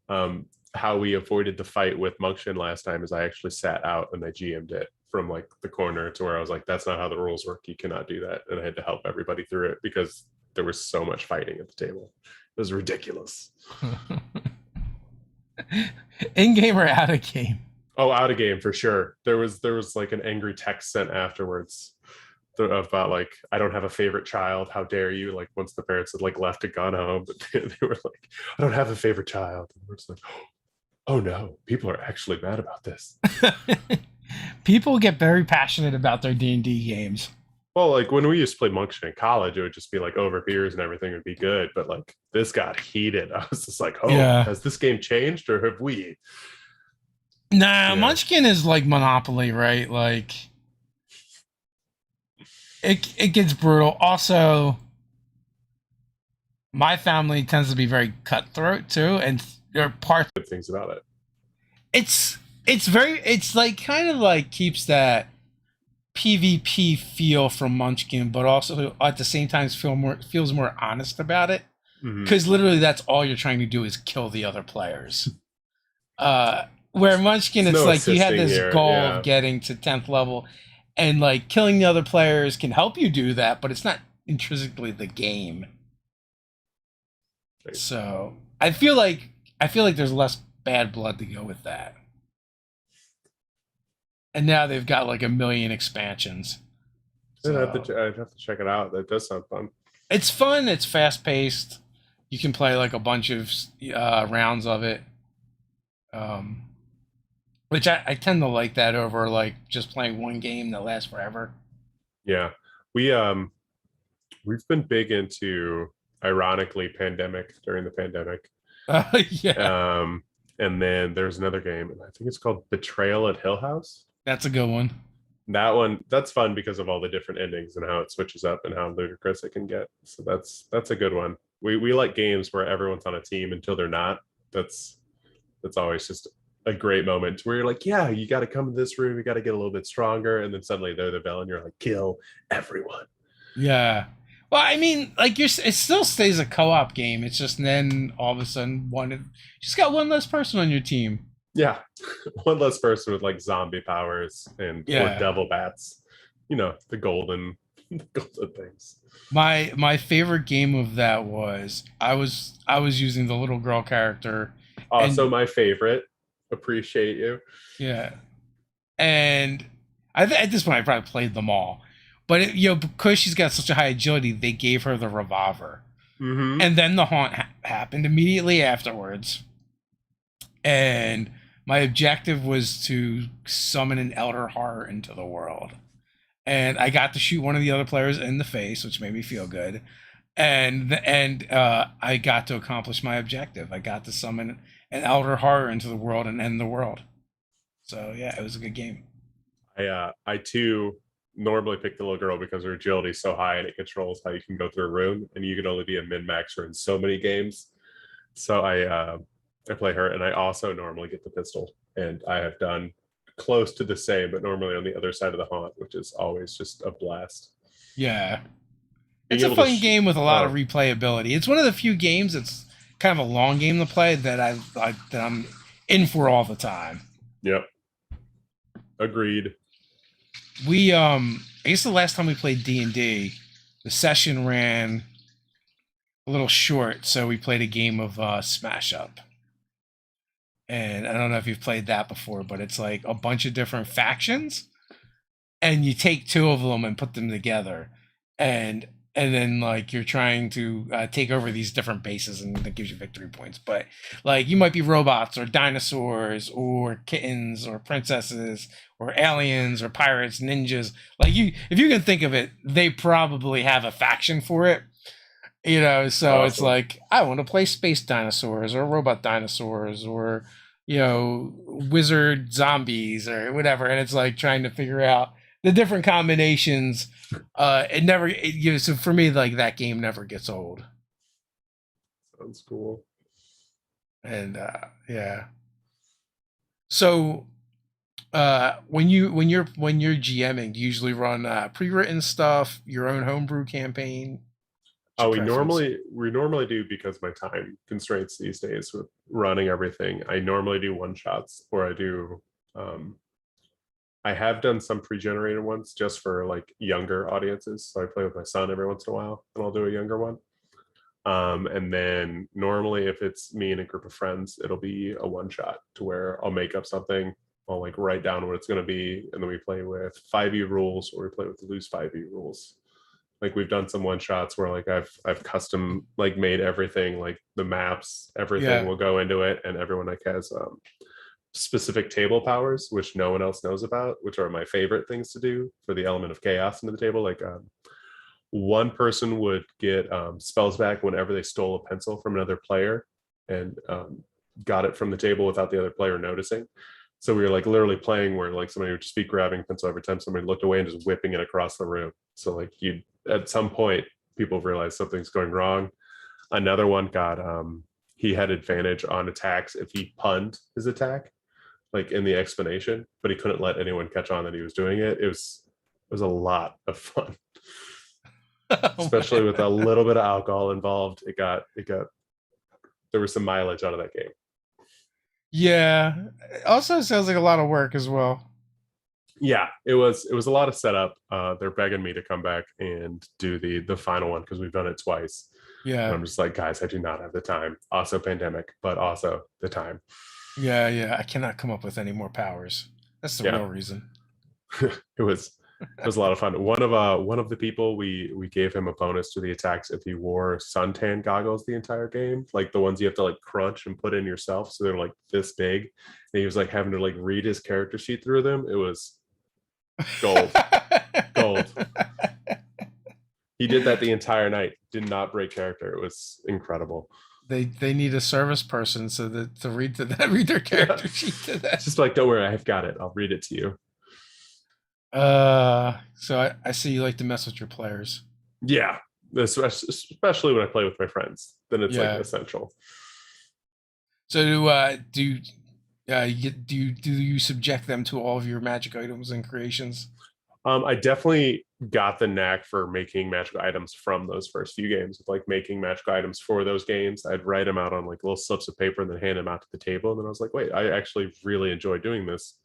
How we avoided the fight with Munchkin last time is I actually sat out and I GM'd it from like the corner to where I was like, that's not how the rules work. You cannot do that. And I had to help everybody through it because there was so much fighting at the table. It was ridiculous. In game or out of game? Oh, out of game for sure. There was like an angry text sent afterwards about like, I don't have a favorite child, how dare you, like once the parents had like left and gone home, but they were like, I don't have a favorite child, and we're just like, oh no, people are actually mad about this. People get very passionate about their D&D games. Well, like when we used to play Munchkin in college, it would just be like over beers and everything would be good, but like this got heated. I was just like, oh yeah. Has this game changed or have we? Nah, Munchkin is like Monopoly, right? Like it gets brutal. Also, my family tends to be very cutthroat too, and there are parts good things about it. It's like kind of like keeps that PvP feel from Munchkin, but also at the same time feels more honest about it. Because literally that's all you're trying to do is kill the other players. Where Munchkin, it's like you had this goal of getting to 10th level, and like killing the other players can help you do that, but it's not intrinsically the game. Right. So I feel like there's less bad blood to go with that. And now they've got like 1 million expansions. So, I'd have to check it out. That does sound fun. It's fun. It's fast paced. You can play like a bunch of rounds of it, um, which I tend to like that over like just playing one game that lasts forever. Yeah. We we've been big into, ironically, pandemic during the pandemic. Yeah, Um, and then there's another game, and I think it's called Betrayal at Hill House. that's a good one. That one, that's fun because of all the different endings and how it switches up and how ludicrous it can get. So that's a good one. We like games where everyone's on a team until they're not. That's always just a great moment where you're like, yeah, you got to come in this room, you got to get a little bit stronger, and then suddenly they're the villain. You're like, kill everyone. Yeah. Well, I mean, like it still stays a co-op game. It's just then all of a sudden you just got one less person on your team. Yeah, one less person with like zombie powers and or Yeah. devil bats. You know, the golden, the golden things. My favorite game of that was I was using the little girl character, Also, and my favorite. Appreciate you. yeah, and at this point I probably played them all, but because she's got such a high agility, they gave her the revolver, Mm-hmm. and then the haunt happened immediately afterwards, and my objective was to summon an elder horror into the world, and I got to shoot one of the other players in the face, which made me feel good, and I got to accomplish my objective. I got to summon an elder horror into the world and end the world. So yeah, it was a good game. I too normally pick the little girl because her agility is so high and it controls how you can go through a room, and you can only be a min maxer in so many games. So I play her, and I also normally get the pistol, and I have done close to the same, but normally on the other side of the haunt, which is always just a blast. Yeah, Being it's a able to fun game with a lot of oh, replayability. It's one of the few games that's kind of a long game to play that I'm in for all the time. yep, agreed. I guess the last time we played D&D, the session ran a little short, so we played a game of Smash Up. And I don't know if you've played that before, but it's like a bunch of different factions, and you take two of them and put them together, and and then like you're trying to take over these different bases, and that gives you victory points. But like you might be robots or dinosaurs or kittens or princesses or aliens or pirates, ninjas. Like if you can think of it, they probably have a faction for it. So it's Awesome. like I want to play space dinosaurs or robot dinosaurs or wizard zombies or whatever, and it's like trying to figure out the different combinations. So for me, like that game never gets old. Sounds cool. And yeah. So when you're GMing, do you usually run pre-written stuff, your own homebrew campaign? What's your Oh, preference? we normally do, because my time constraints these days with running everything. I normally do one shots, or um I have done some pre-generated ones just for like younger audiences. So I play with my son every once in a while, and I'll do a younger one. And then normally, if it's me and a group of friends, it'll be a one shot to where I'll make up something. I'll like write down what it's going to be, and then we play with 5e rules, or we play with the loose 5e rules. Like we've done some one shots where like I've custom like made everything, like the maps, everything Yeah, will go into it, and everyone like has specific table powers which no one else knows about, which are my favorite things to do for the element of chaos into the table. Like one person would get spells back whenever they stole a pencil from another player and got it from the table without the other player noticing. So we were like literally playing where like somebody would just be grabbing pencil every time somebody looked away and just whipping it across the room. So like you, at some point, people realize something's going wrong. Another one got he had advantage on attacks if he punned his attack, like in the explanation, but he couldn't let anyone catch on that he was doing it. It was a lot of fun, oh especially man, with a little bit of alcohol involved. It got there was some mileage out of that game. yeah. It also sounds like a lot of work as well. Yeah, it was a lot of setup. They're begging me to come back and do the final one because we've done it twice. And Yeah, I'm just like, guys, I do not have the time. Also pandemic, but also the time. yeah. I cannot come up with any more powers. That's the Yeah. real reason. it was It was a lot of fun. One of the people we gave him a bonus to the attacks if he wore suntan goggles the entire game, like the ones you have to like crunch and put in yourself, so they're like this big. And he was like having to like read his character sheet through them. It was gold, gold. He did that the entire night. Did not break character. It was incredible. They need a service person so that to read to that read their character sheet to that. It's just like, don't worry, I've got it. I'll read it to you. So I see you like to mess with your players. Yeah, especially when I play with my friends, then it's like Yeah. essential. So do you subject them to all of your magic items and creations? I definitely got the knack for making magical items from those first few games, like making magical items for those games. I'd write them out on like little slips of paper and then hand them out to the table. And then I was like, wait, I actually really enjoy doing this.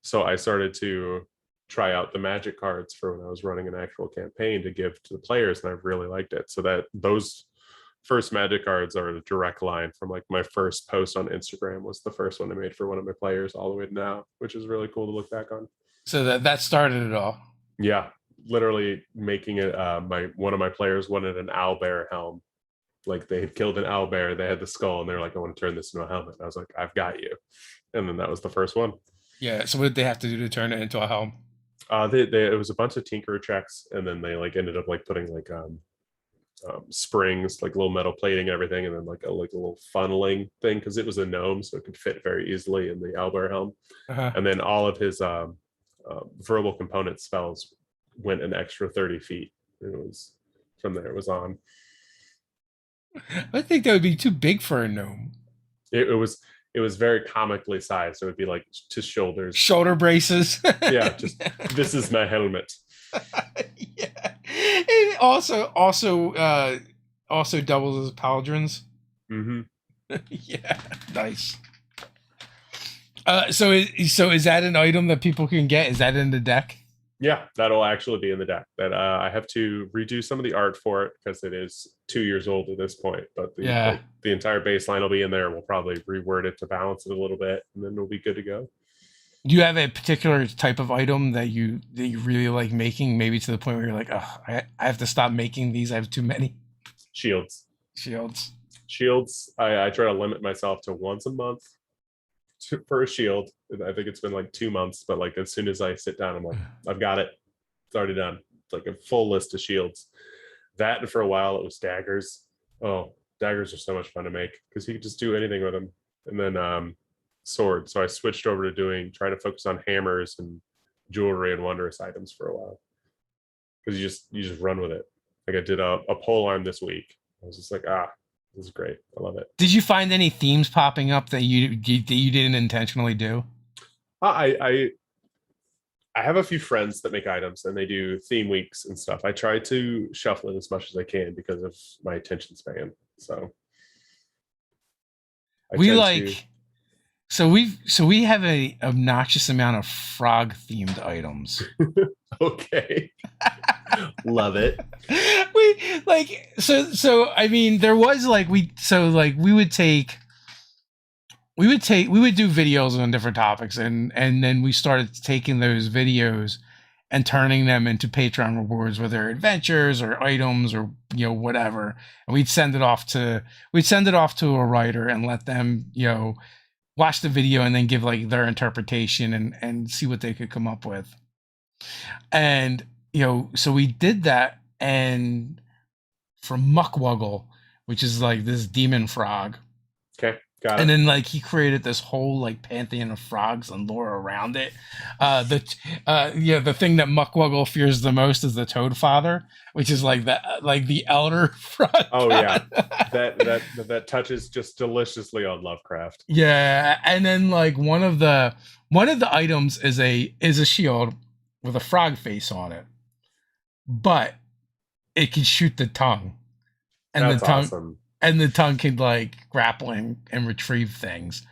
So I started to try out the magic cards for when I was running an actual campaign to give to the players, and I really liked it. So that those first magic cards are a direct line from like my first post on Instagram was the first one I made for one of my players all the way to now, which is really cool to look back on. So that started it all. Yeah, literally making it. My one of my players wanted an owlbear helm. Like they had killed an owlbear, they had the skull, and they're like, "I want to turn this into a helmet." And I was like, "I've got you," and then that was the first one. Yeah. So what did they have to do to turn it into a helm? It was a bunch of tinker checks, and then they like ended up like putting like springs, like little metal plating and everything, and then like a little funneling thing because it was a gnome, so it could fit very easily in the owlbear helm. Uh-huh. And then all of his verbal component spells went an extra 30 feet. It was from there. It was on. I think that would be too big for a gnome. It was very comically sized. So it would be like to shoulders. Shoulder braces. Yeah, just this is my helmet. Yeah. It also doubles as pauldrons. Mm-hmm. Yeah, nice. So is that an item that people can get? Is that in the deck? Yeah, that'll actually be in the deck. That I have to redo some of the art for it because it is 2 years old at this point. But Yeah. the entire baseline will be in there. We'll probably reword it to balance it a little bit, and then we'll be good to go. Do you have a particular type of item that you really like making? Maybe to the point where you're like, oh, I have to stop making these. I have too many Shields. shields. Shields. I try to limit myself to once a month for a shield. I think it's been like 2 months, but like as soon as I sit down, I'm like, I've got it. It's already done. It's like a full list of shields. That, and for a while it was daggers. Oh, daggers are so much fun to make because you can just do anything with them. And then sword. So I switched over to trying to focus on hammers and jewelry and wondrous items for a while because you just run with it. Like I did a pole arm this week. I was just like, this is great. I love it. Did you find any themes popping up that you didn't intentionally do? I have a few friends that make items and they do theme weeks and stuff. I try to shuffle it as much as I can because of my attention span. So we like to... we have a obnoxious amount of frog themed items. Okay. Love it. We like so I mean there was like we would do videos on different topics and then we started taking those videos and turning them into Patreon rewards, whether adventures or items or whatever. And we'd send it off to a writer and let them watch the video and then give like their interpretation and see what they could come up with. And so we did that, and for Muckwuggle, which is like this demon frog. Okay, got it. And then like he created this whole like pantheon of frogs and lore around it. The thing that Muckwuggle fears the most is the Toad Father, which is like the elder frog. Oh yeah, that touches just deliciously on Lovecraft. Yeah, and then like one of the items is a shield with a frog face on it, but it can shoot the tongue, and That's the tongue, awesome. And the tongue can like grapple and retrieve things.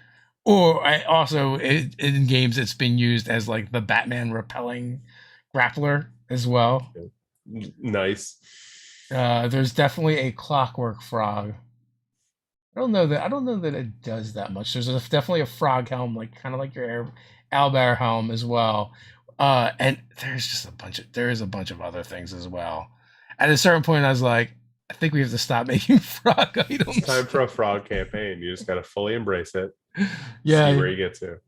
Or in games it's been used as like the Batman repelling grappler as well. Nice. There's definitely a clockwork frog. I don't know that it does that much. There's definitely a frog helm, like kind of like your owlbear helm as well. And there is a bunch of other things as well. At a certain point, I was like, I think we have to stop making frog It's items. time for a frog campaign. You just got to fully embrace it, see Yeah. where you get to.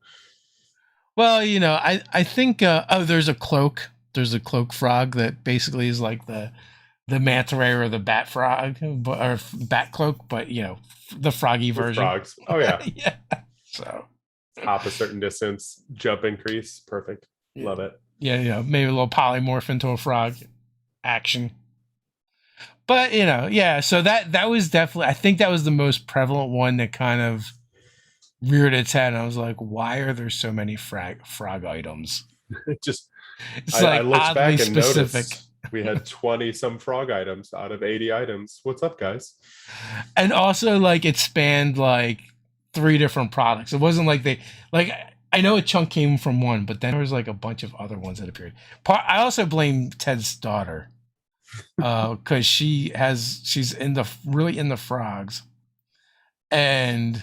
Well, I think there's a cloak. There's a cloak frog that basically is like the manta ray or the bat frog, or bat cloak, but the froggy With version. frogs. Oh, yeah. Yeah. So Hop a certain distance, jump increase. Perfect. yeah, Love it. yeah, maybe a little polymorph into a frog action. But yeah. So that was definitely. I think that was the most prevalent one that kind of reared its head. And I was like, why are there so many frog items? It just, It's I like looked oddly back and specific. noticed we had 20 some frog items out of 80 items. What's up, guys? And also like it spanned like three different products. It wasn't like they like I know a chunk came from one, but then there was like a bunch of other ones that appeared. I also blame Ted's daughter because she's really in the frogs, and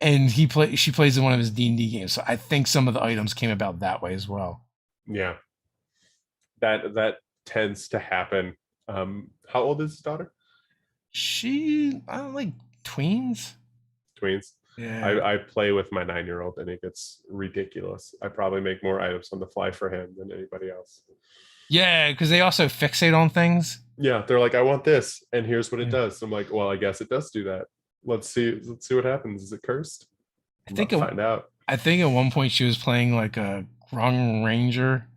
she plays in one of his D&D games. So I think some of the items came about that way as well. Yeah, that tends to happen. How old is his daughter? I don't like tweens. Tweens. Yeah. I play with my 9-year-old and it gets ridiculous. I probably make more items on the fly for him than anybody else. Yeah, because they also fixate on things. Yeah, they're like, I want this, and here's what it Yeah. does. I'm like, well, I guess it does do that. Let's see what happens. Is it cursed? Find out. I think at one point she was playing like a Grung Ranger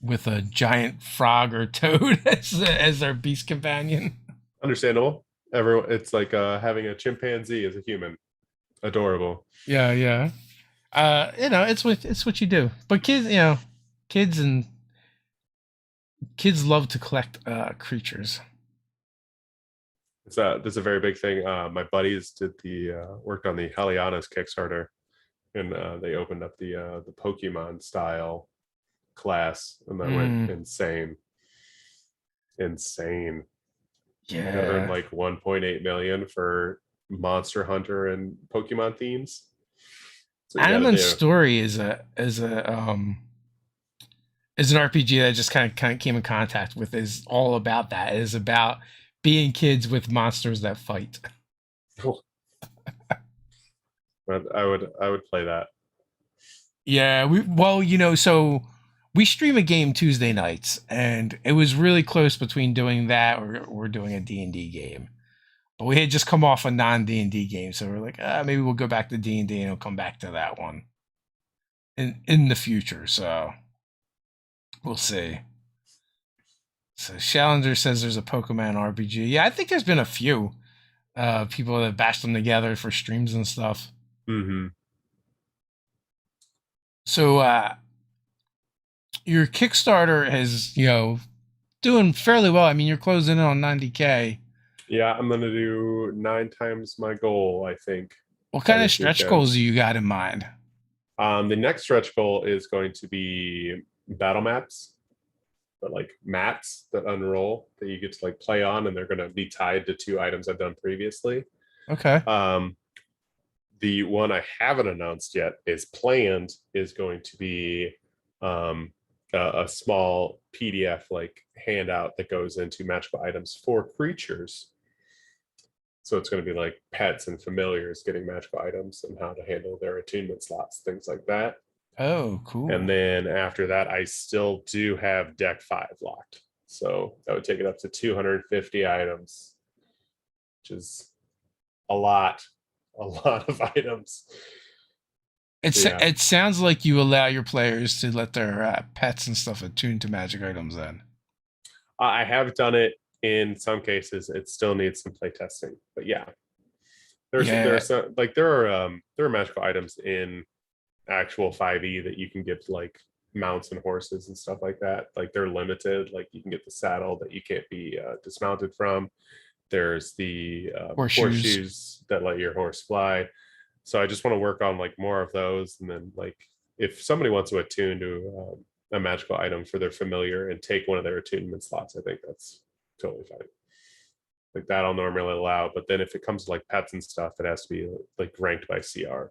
with a giant frog or toad as their beast companion. Understandable. Everyone, it's like having a chimpanzee as a human. Adorable. Yeah, yeah. It's what you do. But kids and kids love to collect creatures. It's a very big thing. My buddies did worked on the Heliana's Kickstarter, and they opened up the Pokemon style class, and that went insane. Yeah. Gathered like 1.8 million for Monster Hunter and Pokemon themes. So Animal Story is an RPG that I just kind of came in contact with. Is all about that. It is about being kids with monsters that fight. Cool. I would play that. Yeah, so we stream a game Tuesday nights, and it was really close between doing that or doing a D&D game. But we had just come off a non-D&D game, so we're like, maybe we'll go back to D&D and we'll come back to that one in the future. So we'll see. So Challenger says there's a Pokemon RPG. Yeah, I think there's been a few people that bashed them together for streams and stuff. Mm-hmm. So your Kickstarter is doing fairly well. I mean, you're closing in on 90K. Yeah, I'm gonna do 9 times my goal, I think. What kind of stretch goals do you got in mind? The next stretch goal is going to be battle maps, but like mats that unroll that you get to like play on, and they're going to be tied to 2 items I've done previously. Okay. The one I haven't announced yet is going to be a small PDF like handout that goes into magical items for creatures. So it's going to be like pets and familiars getting magical items and how to handle their attunement slots, things like that. Oh, cool. And then after that, I still do have deck 5 locked. So that would take it up to 250 items, which is a lot of items. It sounds like you allow your players to let their pets and stuff attune to magic items then. I have done it in some cases. It still needs some play testing, but yeah. There's some, like there are magical items in actual 5e that you can give to like mounts and horses and stuff like that. Like they're limited. Like you can get the saddle that you can't be dismounted from. There's the horseshoes that let your horse fly. So I just want to work on like more of those, and then like if somebody wants to attune to a magical item for their familiar and take one of their attunement slots, I think that's totally fine. Like that I'll normally allow, but then if it comes to like pets and stuff, it has to be like ranked by CR.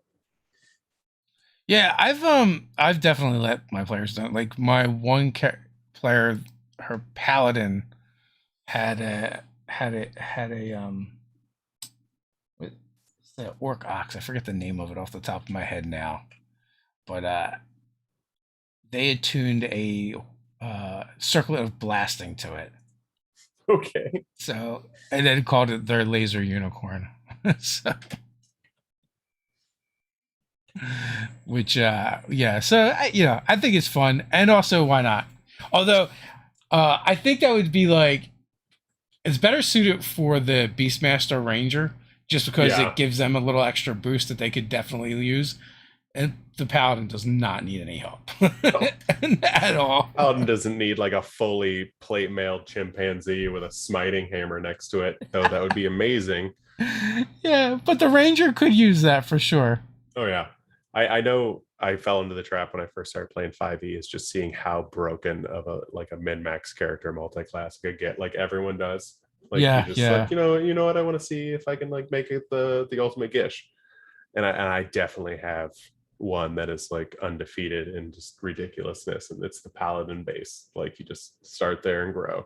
Yeah, I've definitely let my players down. Like my one player, her paladin had a what's the orc ox? I forget the name of it off the top of my head now. But they had tuned a circlet of blasting to it. Okay. So and then called it their laser unicorn. So, which yeah, so I think it's fun, and also why not? Although I think that would be like it's better suited for the Beastmaster Ranger, just because it Yeah. gives them a little extra boost that they could definitely use. And the Paladin does not need any help Oh, at all. Paladin doesn't need like a fully plate mailed chimpanzee with a smiting hammer next to it, though that would be amazing. Yeah, but the Ranger could use that for sure. Oh yeah. I know I fell into the trap when I first started playing 5e is just seeing how broken of a like a min-max character multi-class I could get, like everyone does. Like you're Yeah, just like, yeah. you know what, I want to see if I can like make it the ultimate gish. And I definitely have one that is like undefeated in just ridiculousness, and it's the paladin base. Like you just start there and grow.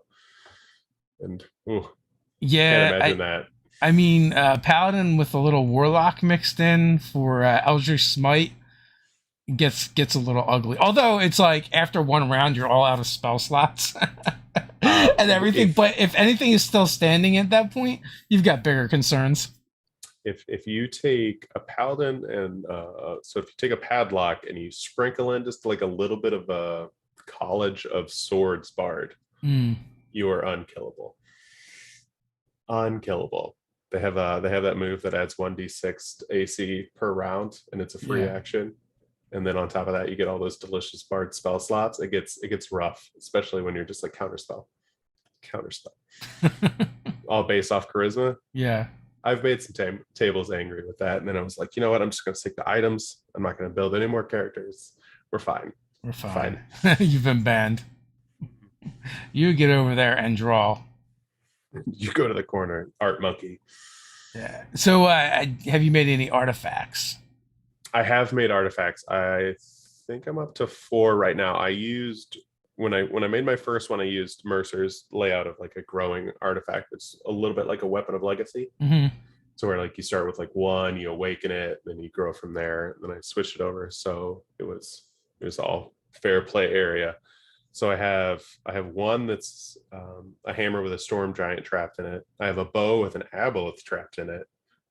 And ooh, can't Yeah, imagine that. I mean, Paladin with a little Warlock mixed in for Eldritch Smite gets a little ugly. Although it's like after one round, you're all out of spell slots and everything. If But if anything is still standing at that point, you've got bigger concerns. if you take a paladin and so if you take a padlock and you sprinkle in just like a little bit of a college of swords bard, Mm, you are unkillable. Unkillable. They have that move that adds 1d6 AC per round, and it's a free yeah. action. And then on top of that, you get all those delicious bard spell slots. It gets rough, especially when you're just like counterspell, all based off charisma. Yeah, I've made some tables angry with that, and then I was like, you know what? I'm just going to stick to items. I'm not going to build any more characters. We're fine. we're We're fine. fine. You've been banned. You get over there and draw. You go to the corner, art monkey. Yeah. So, have you made any artifacts? I have made artifacts. I think I'm up to 4 right now. I used when I made my first one, I used Mercer's layout of like a growing artifact. It's a little bit like a weapon of legacy. Hmm. So where like you start with like one, you awaken it, then you grow from there. And then I switched it over, so it was all fair play area. So I have one that's a hammer with a storm giant trapped in it. I have a bow with an aboleth trapped in it.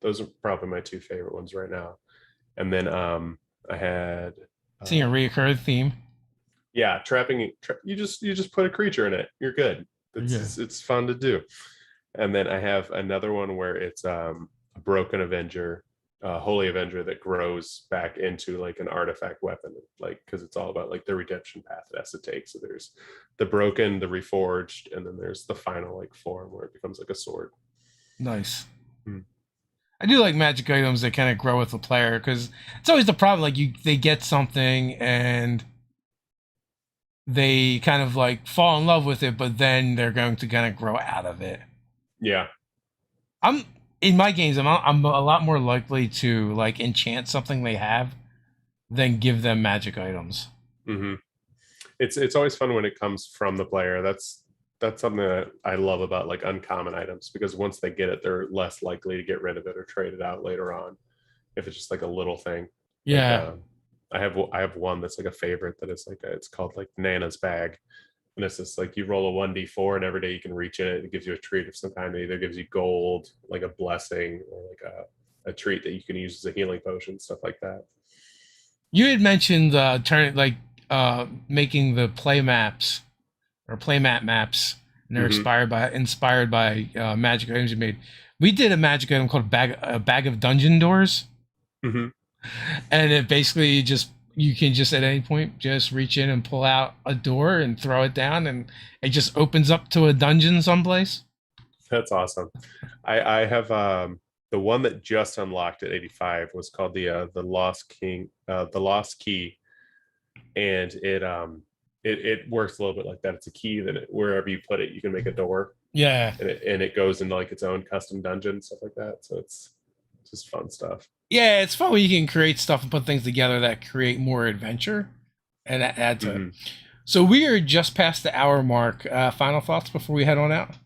Those are probably my 2 favorite ones right now. And then I had Seeing a uh, reoccurring theme. yeah, trapping. You just put a creature in it. You're good. Yeah. It's fun to do. And then I have another one where it's a broken Avenger, Holy Avenger that grows back into like an artifact weapon, like because it's all about like the redemption path it has to take. So there's the broken, the reforged, and then there's the final like form where it becomes like a sword. Nice. Hmm. I do like magic items that kind of grow with the player because it's always the problem. Like they get something and they kind of like fall in love with it, but then they're going to kind of grow out of it. Yeah. I'm in my games. I'm a lot more likely to like enchant something they have than give them magic items. Hmm. It's always fun when it comes from the player. That's something that I love about like uncommon items, because once they get it, they're less likely to get rid of it or trade it out later on if it's just like a little thing. Like Yeah. I have one that's like a favorite that is like it's called like Nana's bag, and it's just like you roll a 1d4 and every day you can reach in it. It gives you a treat of some kind. It either gives you gold, like a blessing, or like a treat that you can use as a healing potion, stuff like that. You had mentioned making the play maps or playmat maps, and they're Hmm. inspired by magic items you made. We did a magic item called bag of dungeon doors, Hmm. and it basically just you can just at any point just reach in and pull out a door and throw it down, and it just opens up to a dungeon someplace. That's awesome. I have the one that just unlocked at 85 was called the Lost King, the Lost Key, and it works a little bit like that. It's a key that wherever you put it, you can make a door, Yeah, and it goes into like its own custom dungeon, stuff like that. So it's just fun stuff. Yeah, it's fun when you can create stuff and put things together that create more adventure and add to it. Hmm. So we are just past the hour mark. Final thoughts before we head on out?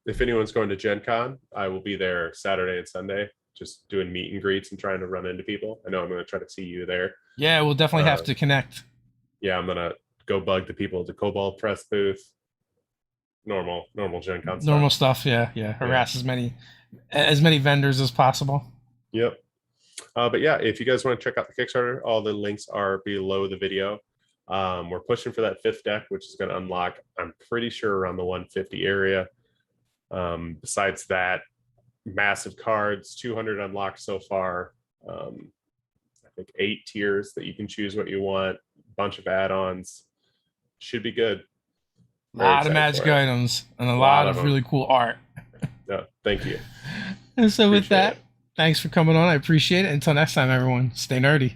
If anyone's going to Gen Con, I will be there Saturday and Sunday, just doing meet and greets and trying to run into people. I know I'm going to try to see you there. Yeah, we'll definitely have Uh, to connect. yeah, I'm going to go bug the people at the Cobalt Press booth. Normal Gen Con stuff. Normal stuff. Yeah, yeah. Yeah. Harass as many vendors as possible. Yep. But yeah, if you guys want to check out the Kickstarter, all the links are below the video. We're pushing for that fifth deck, which is going to unlock, I'm pretty sure, around the 150 area. Besides that, massive cards, 200 unlocked so far. I think 8 tiers that you can choose what you want. Bunch of add-ons. Should be good. A Very lot of excited magic for it. items and a Lot lot of of them. really cool art. Yeah, thank you. And so with Appreciate that, it. thanks for coming on. I appreciate it. Until next time, everyone, stay nerdy.